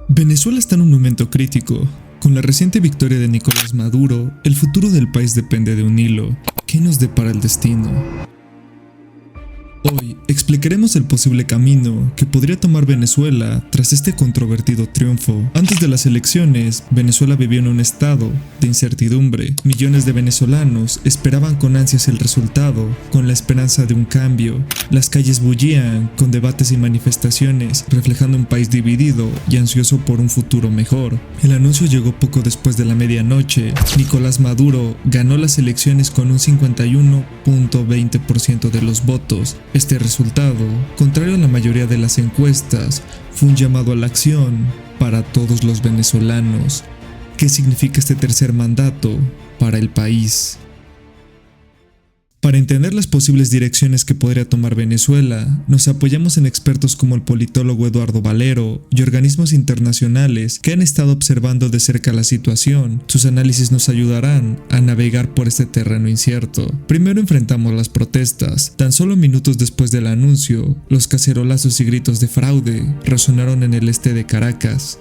Venezuela está en un momento crítico. Con la reciente victoria de Nicolás Maduro, el futuro del país depende de un hilo. ¿Qué nos depara el destino? Hoy explicaremos el posible camino que podría tomar Venezuela tras este controvertido triunfo. Antes de las elecciones, Venezuela vivía en un estado de incertidumbre. Millones de venezolanos esperaban con ansias el resultado, con la esperanza de un cambio. Las calles bullían con debates y manifestaciones, reflejando un país dividido y ansioso por un futuro mejor. El anuncio llegó poco después de la medianoche. Nicolás Maduro ganó las elecciones con un 51.20% de los votos. Este resultado, contrario a la mayoría de las encuestas, fue un llamado a la acción para todos los venezolanos. ¿Qué significa este tercer mandato para el país? Para entender las posibles direcciones que podría tomar Venezuela, nos apoyamos en expertos como el politólogo Eduardo Valero y organismos internacionales que han estado observando de cerca la situación. Sus análisis nos ayudarán a navegar por este terreno incierto. Primero enfrentamos las protestas. Tan solo minutos después del anuncio, los cacerolazos y gritos de fraude resonaron en el este de Caracas.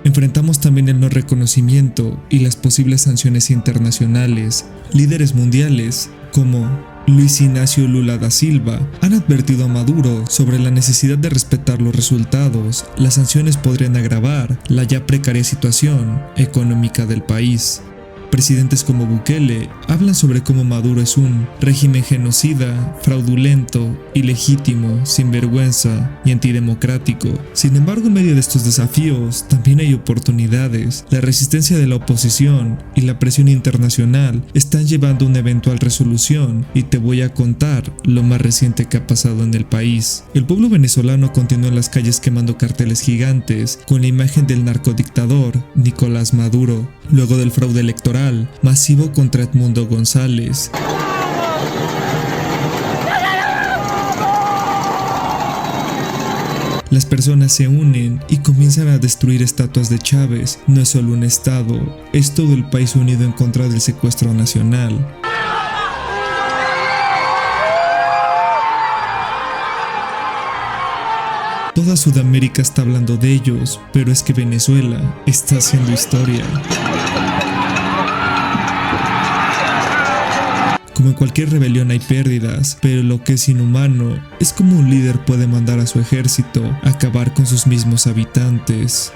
Enfrentamos también el no reconocimiento y las posibles sanciones internacionales. Líderes mundiales, como Luis Ignacio Lula da Silva, han advertido a Maduro sobre la necesidad de respetar los resultados. Las sanciones podrían agravar la ya precaria situación económica del país. Presidentes como Bukele hablan sobre cómo Maduro es un régimen genocida, fraudulento, ilegítimo, sinvergüenza y antidemocrático. Sin embargo, en medio de estos desafíos también hay oportunidades. La resistencia de la oposición y la presión internacional están llevando a una eventual resolución, y te voy a contar lo más reciente que ha pasado en el país. El pueblo venezolano continúa en las calles quemando carteles gigantes con la imagen del narcodictador Nicolás Maduro, luego del fraude electoral masivo contra Edmundo González. Las personas se unen y comienzan a destruir estatuas de Chávez. No es solo un estado, es todo el país unido en contra del secuestro nacional. Toda Sudamérica está hablando de ellos, pero es que Venezuela está haciendo historia. Como en cualquier rebelión hay pérdidas, pero lo que es inhumano es como un líder puede mandar a su ejército a acabar con sus mismos habitantes.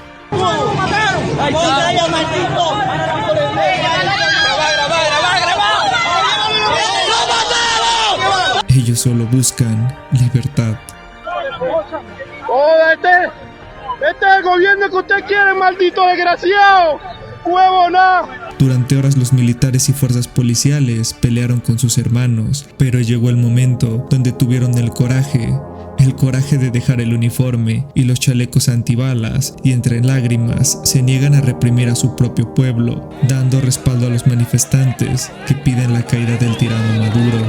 Ellos solo buscan libertad. Este es el gobierno que usted quiere, maldito desgraciado. ¡Huevona! Durante horas los militares y fuerzas policiales pelearon con sus hermanos, pero llegó el momento donde tuvieron el coraje de dejar el uniforme y los chalecos antibalas, y entre lágrimas se niegan a reprimir a su propio pueblo, dando respaldo a los manifestantes que piden la caída del tirano Maduro.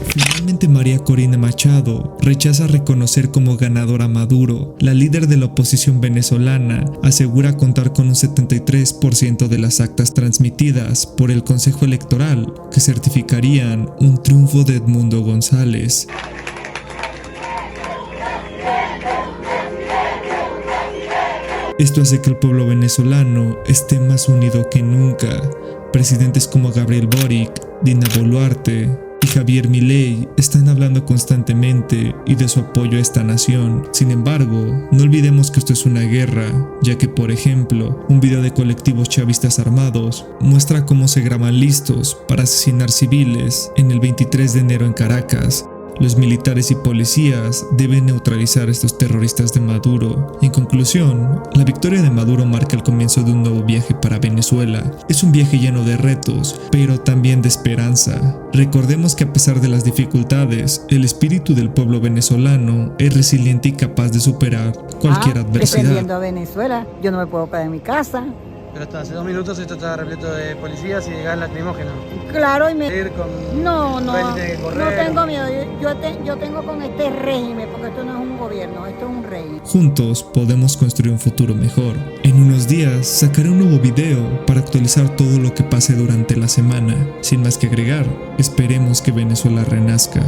Finalmente, María Corina Machado rechaza reconocer como ganadora a Maduro. La líder de la oposición venezolana asegura contar con un 73% de las actas transmitidas por el Consejo Electoral que certificarían un triunfo de Edmundo González. Esto hace que el pueblo venezolano esté más unido que nunca. Presidentes como Gabriel Boric, Dina Boluarte y Javier Milei están hablando constantemente y de su apoyo a esta nación. Sin embargo, no olvidemos que esto es una guerra, ya que, por ejemplo, un video de colectivos chavistas armados muestra cómo se graban listos para asesinar civiles en el 23 de enero en Caracas. Los militares y policías deben neutralizar a estos terroristas de Maduro. En conclusión, la victoria de Maduro marca el comienzo de un nuevo viaje para Venezuela. Es un viaje lleno de retos, pero también de esperanza. Recordemos que a pesar de las dificultades, el espíritu del pueblo venezolano es resiliente y capaz de superar cualquier adversidad. Defendiendo a Venezuela, yo no me puedo quedar en mi casa. Pero hasta hace 2 minutos esto estaba repleto de policías y de gas lacrimógeno. Claro, y Ir con... no Tiene que correr. tengo miedo. Yo tengo con este régimen, porque esto no es un gobierno, esto es un régimen. Juntos podemos construir un futuro mejor. En unos días sacaré un nuevo video para actualizar todo lo que pase durante la semana. Sin más que agregar, esperemos que Venezuela renazca.